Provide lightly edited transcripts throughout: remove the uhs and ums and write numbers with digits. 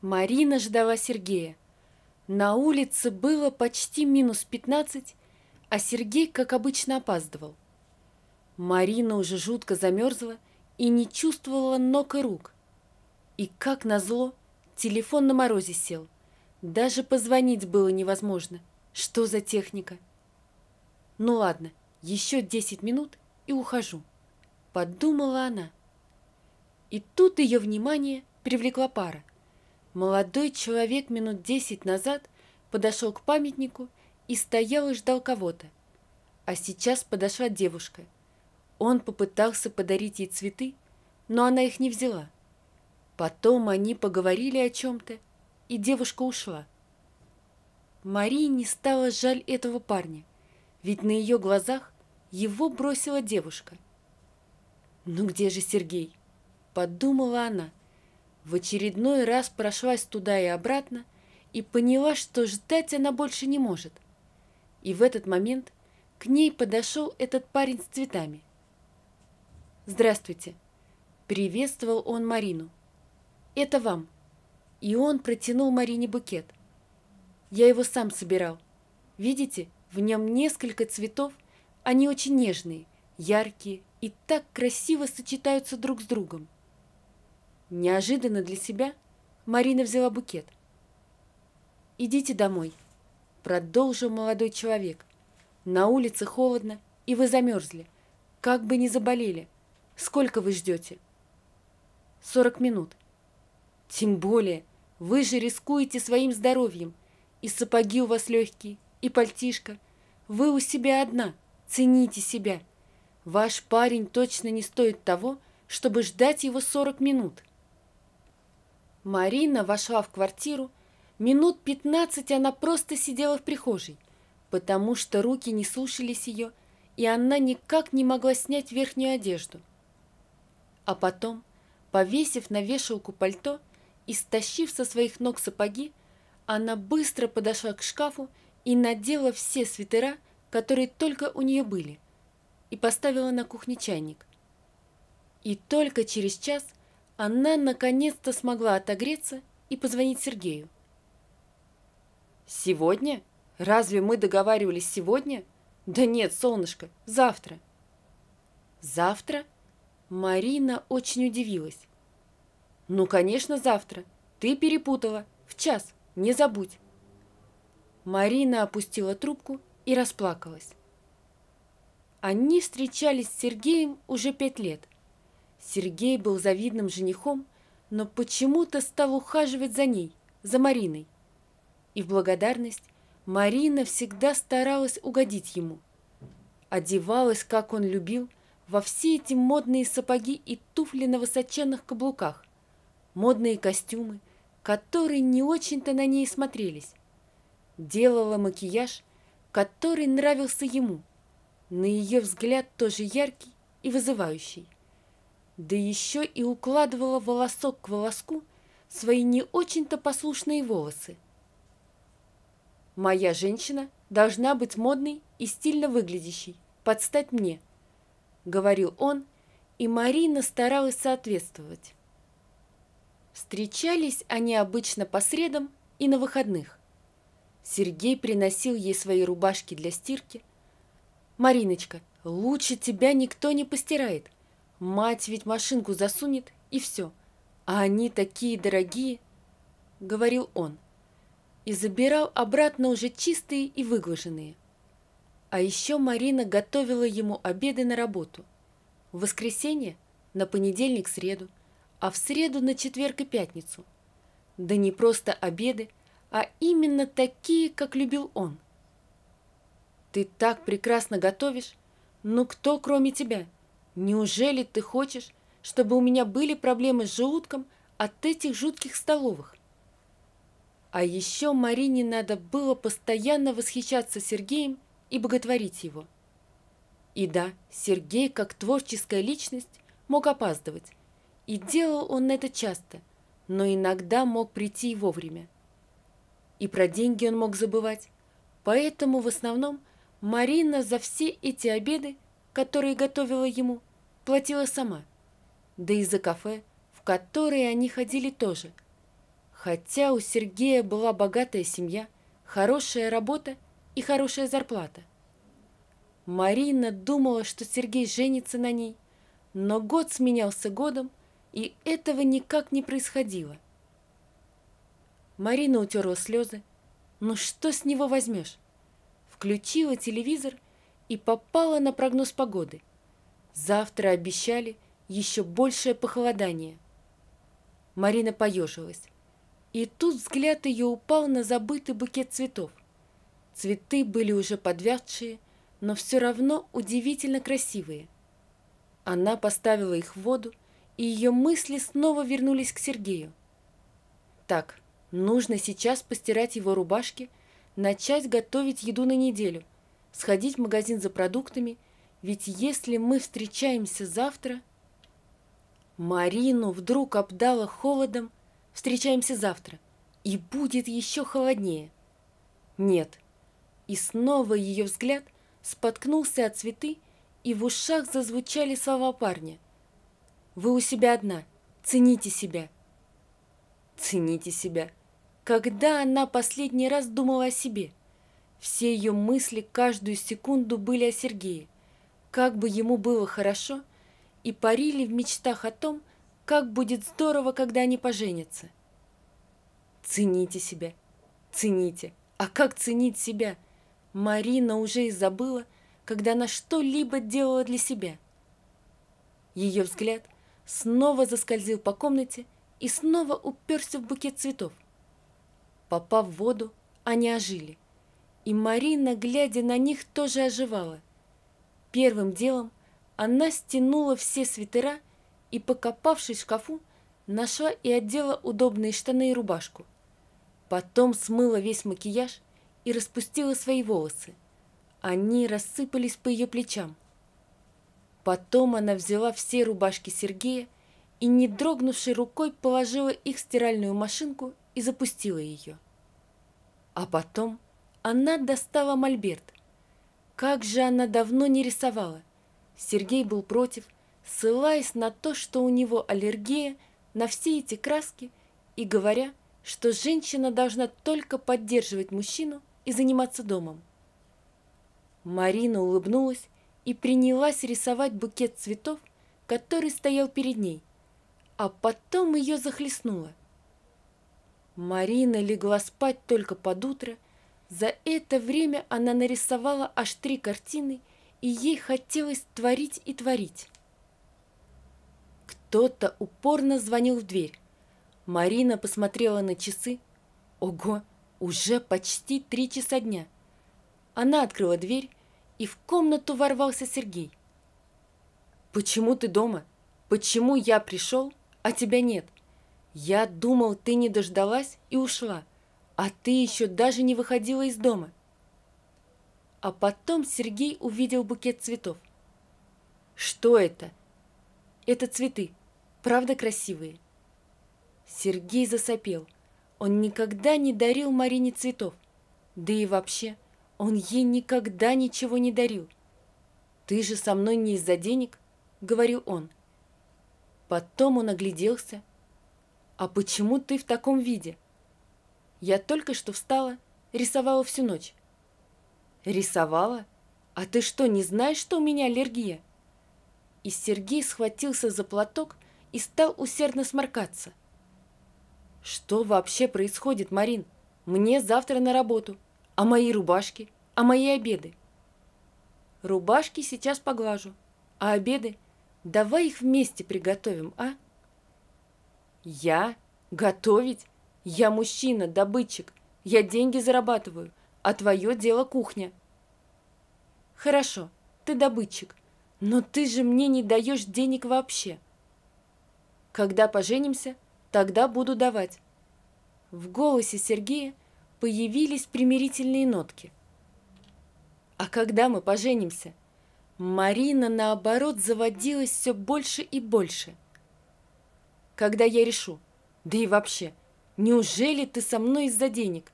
Марина ждала Сергея. На улице было почти -15, а Сергей, как обычно, опаздывал. Марина уже жутко замерзла и не чувствовала ног и рук. И, как назло, телефон на морозе сел. Даже позвонить было невозможно. Что за техника? Ну ладно, еще 10 минут и ухожу, подумала она. И тут ее внимание привлекла пара. Молодой человек минут 10 назад подошел к памятнику и стоял и ждал кого-то. А сейчас подошла девушка. Он попытался подарить ей цветы, но она их не взяла. Потом они поговорили о чем-то, и девушка ушла. Марии не стало жаль этого парня, ведь на ее глазах его бросила девушка. «Ну где же Сергей?» – подумала она. В очередной раз прошлась туда и обратно и поняла, что ждать она больше не может. И в этот момент к ней подошел этот парень с цветами. «Здравствуйте!» – приветствовал он Марину. «Это вам!» И он протянул Марине букет. «Я его сам собирал. Видите, в нем несколько цветов, они очень нежные, яркие и так красиво сочетаются друг с другом». Неожиданно для себя Марина взяла букет. «Идите домой», — продолжил молодой человек. «На улице холодно, и вы замерзли. Как бы не заболели. Сколько вы ждете?» 40 минут. «Тем более, вы же рискуете своим здоровьем. И сапоги у вас легкие, и пальтишко. Вы у себя одна. Цените себя. Ваш парень точно не стоит того, чтобы ждать его 40 минут». Марина вошла в квартиру. Минут 15 она просто сидела в прихожей, потому что руки не слушались ее, и она никак не могла снять верхнюю одежду. А потом, повесив на вешалку пальто и стащив со своих ног сапоги, она быстро подошла к шкафу и надела все свитера, которые только у нее были, и поставила на кухне чайник. И только через час она наконец-то смогла отогреться и позвонить Сергею. «Сегодня? Разве мы договаривались сегодня? Да нет, солнышко, завтра». «Завтра?» Марина очень удивилась. «Ну, конечно, завтра. Ты перепутала. В час. Не забудь». Марина опустила трубку и расплакалась. Они встречались с Сергеем уже 5 лет. Сергей был завидным женихом, но почему-то стал ухаживать за ней, за Мариной. И в благодарность Марина всегда старалась угодить ему. Одевалась, как он любил, во все эти модные сапоги и туфли на высоченных каблуках, модные костюмы, которые не очень-то на ней смотрелись. Делала макияж, который нравился ему, на ее взгляд тоже яркий и вызывающий. Да еще и укладывала волосок к волоску свои не очень-то послушные волосы. «Моя женщина должна быть модной и стильно выглядящей, под стать мне», — говорил он, и Марина старалась соответствовать. Встречались они обычно по средам и на выходных. Сергей приносил ей свои рубашки для стирки. «Мариночка, лучше тебя никто не постирает. Мать ведь машинку засунет, и все. А они такие дорогие», — говорил он. И забирал обратно уже чистые и выглаженные. А еще Марина готовила ему обеды на работу. В воскресенье, на понедельник, среду, а в среду на четверг и пятницу. Да не просто обеды, а именно такие, как любил он. «Ты так прекрасно готовишь, ну кто, кроме тебя? Неужели ты хочешь, чтобы у меня были проблемы с желудком от этих жутких столовых?» А еще Марине надо было постоянно восхищаться Сергеем и боготворить его. И да, Сергей, как творческая личность, мог опаздывать. И делал он это часто, но иногда мог прийти и вовремя. И про деньги он мог забывать. Поэтому в основном Марина за все эти обеды, которые готовила ему, платила сама. Да и за кафе, в которые они ходили тоже. Хотя у Сергея была богатая семья, хорошая работа и хорошая зарплата. Марина думала, что Сергей женится на ней, но год сменялся годом, и этого никак не происходило. Марина утерла слезы. Ну что с него возьмешь? Включила телевизор и попала на прогноз погоды. Завтра обещали еще большее похолодание. Марина поежилась. И тут взгляд ее упал на забытый букет цветов. Цветы были уже подвядшие, но все равно удивительно красивые. Она поставила их в воду, и ее мысли снова вернулись к Сергею. Так, нужно сейчас постирать его рубашки, начать готовить еду на неделю, сходить в магазин за продуктами, ведь если мы встречаемся завтра... Марину вдруг обдало холодом. Встречаемся завтра, и будет еще холоднее. Нет. И снова ее взгляд споткнулся о цветы, и в ушах зазвучали слова парня. «Вы у себя одна, цените себя». Цените себя. Когда она последний раз думала о себе? Все ее мысли каждую секунду были о Сергее. Как бы ему было хорошо, и парили в мечтах о том, как будет здорово, когда они поженятся. Цените себя. Цените. А как ценить себя? Марина уже и забыла, когда она что-либо делала для себя. Ее взгляд снова заскользил по комнате и снова уперся в букет цветов. Попав в воду, они ожили. И Марина, глядя на них, тоже оживала. Первым делом она стянула все свитера и, покопавшись в шкафу, нашла и одела удобные штаны и рубашку. Потом смыла весь макияж и распустила свои волосы. Они рассыпались по ее плечам. Потом она взяла все рубашки Сергея и, не дрогнувшей рукой, положила их в стиральную машинку и запустила ее. А потом она достала мольберт. Как же она давно не рисовала! Сергей был против, ссылаясь на то, что у него аллергия на все эти краски, и говоря, что женщина должна только поддерживать мужчину и заниматься домом. Марина улыбнулась и принялась рисовать букет цветов, который стоял перед ней, а потом ее захлестнуло. Марина легла спать только под утро. За это время она нарисовала аж 3 картины, и ей хотелось творить и творить. Кто-то упорно звонил в дверь. Марина посмотрела на часы. Ого, уже почти 3 часа дня. Она открыла дверь, и в комнату ворвался Сергей. «Почему ты дома? Почему я пришел, а тебя нет? Я думал, ты не дождалась и ушла, а ты еще даже не выходила из дома». А потом Сергей увидел букет цветов. «Что это?» «Это цветы. Правда красивые?» Сергей засопел. Он никогда не дарил Марине цветов. Да и вообще, он ей никогда ничего не дарил. «Ты же со мной не из-за денег», — говорил он. Потом он огляделся. «А почему ты в таком виде?» «Я только что встала, рисовала всю ночь». «Рисовала? А ты что, не знаешь, что у меня аллергия?» И Сергей схватился за платок и стал усердно сморкаться. «Что вообще происходит, Марин? Мне завтра на работу. А мои рубашки? А мои обеды?» «Рубашки сейчас поглажу. А обеды? Давай их вместе приготовим, а?» «Я? Готовить? Я мужчина, добытчик. Я деньги зарабатываю, а твое дело кухня». «Хорошо, ты добытчик, но ты же мне не даешь денег вообще». «Когда поженимся, тогда буду давать». В голосе Сергея появились примирительные нотки. «А когда мы поженимся?» Марина, наоборот, заводилась все больше и больше. «Когда я решу. Да и вообще, неужели ты со мной из-за денег?»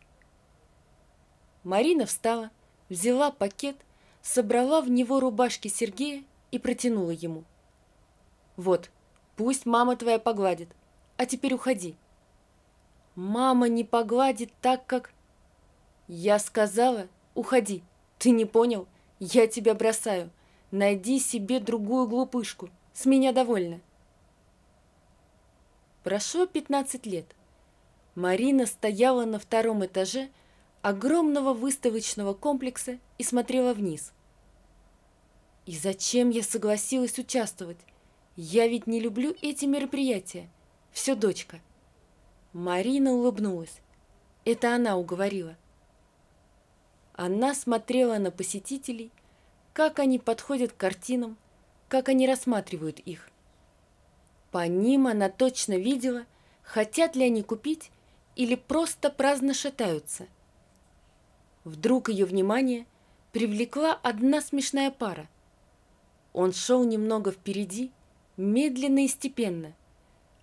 Марина встала, взяла пакет, собрала в него рубашки Сергея и протянула ему. «Вот, пусть мама твоя погладит, а теперь уходи». Мама не погладит так, как... Я сказала, уходи. Ты не понял? Я тебя бросаю. Найди себе другую глупышку. С меня довольно. Прошло 15 лет. Марина стояла на втором этаже огромного выставочного комплекса и смотрела вниз. И зачем я согласилась участвовать? Я ведь не люблю эти мероприятия. Все дочка. Марина улыбнулась. Это она уговорила. Она смотрела на посетителей, как они подходят к картинам, как они рассматривают их. По ним она точно видела, хотят ли они купить или просто праздно шатаются. Вдруг ее внимание привлекла одна смешная пара. Он шел немного впереди, медленно и степенно,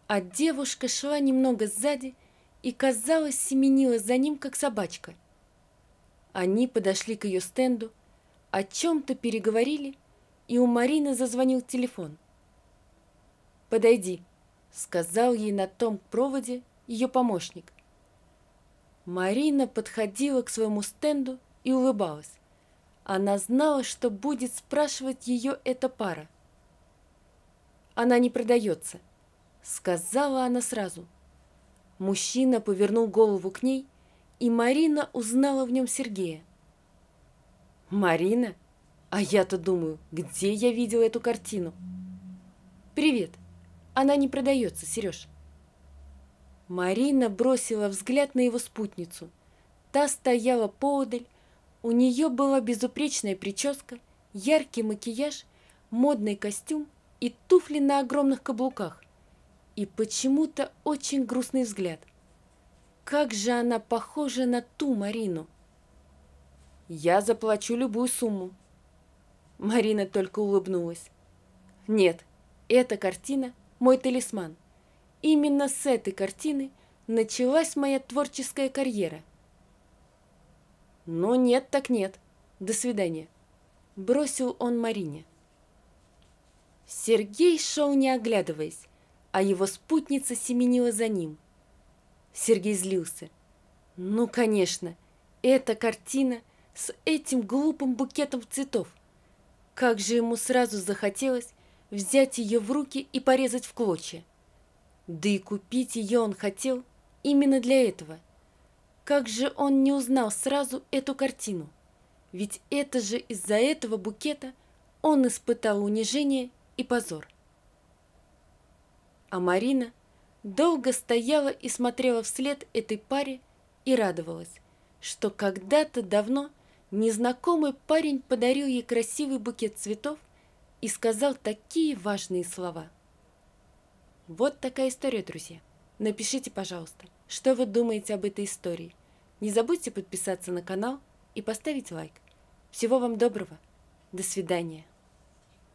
а девушка шла немного сзади и, казалось, семенила за ним, как собачка. Они подошли к ее стенду, о чем-то переговорили, и у Марины зазвонил телефон. «Подойди», — сказал ей на том проводе ее помощник. Марина подходила к своему стенду и улыбалась. Она знала, что будет спрашивать ее эта пара. «Она не продается», — сказала она сразу. Мужчина повернул голову к ней, и Марина узнала в нем Сергея. «Марина? А я-то думаю, где я видела эту картину?» «Привет. Она не продается, Сереж». Марина бросила взгляд на его спутницу. Та стояла поодаль, у нее была безупречная прическа, яркий макияж, модный костюм и туфли на огромных каблуках. И почему-то очень грустный взгляд. Как же она похожа на ту Марину! «Я заплачу любую сумму». Марина только улыбнулась. «Нет, эта картина – мой талисман. Именно с этой картины началась моя творческая карьера». «Ну нет так нет. До свидания», – бросил он Марине. Сергей шел не оглядываясь, а его спутница семенила за ним. Сергей злился. Ну, конечно, эта картина с этим глупым букетом цветов. Как же ему сразу захотелось взять ее в руки и порезать в клочья. Да и купить ее он хотел именно для этого. Как же он не узнал сразу эту картину? Ведь это же из-за этого букета он испытал унижение и позор. А Марина долго стояла и смотрела вслед этой паре и радовалась, что когда-то давно незнакомый парень подарил ей красивый букет цветов и сказал такие важные слова. Вот такая история, друзья. Напишите, пожалуйста, что вы думаете об этой истории. Не забудьте подписаться на канал и поставить лайк. Всего вам доброго. До свидания.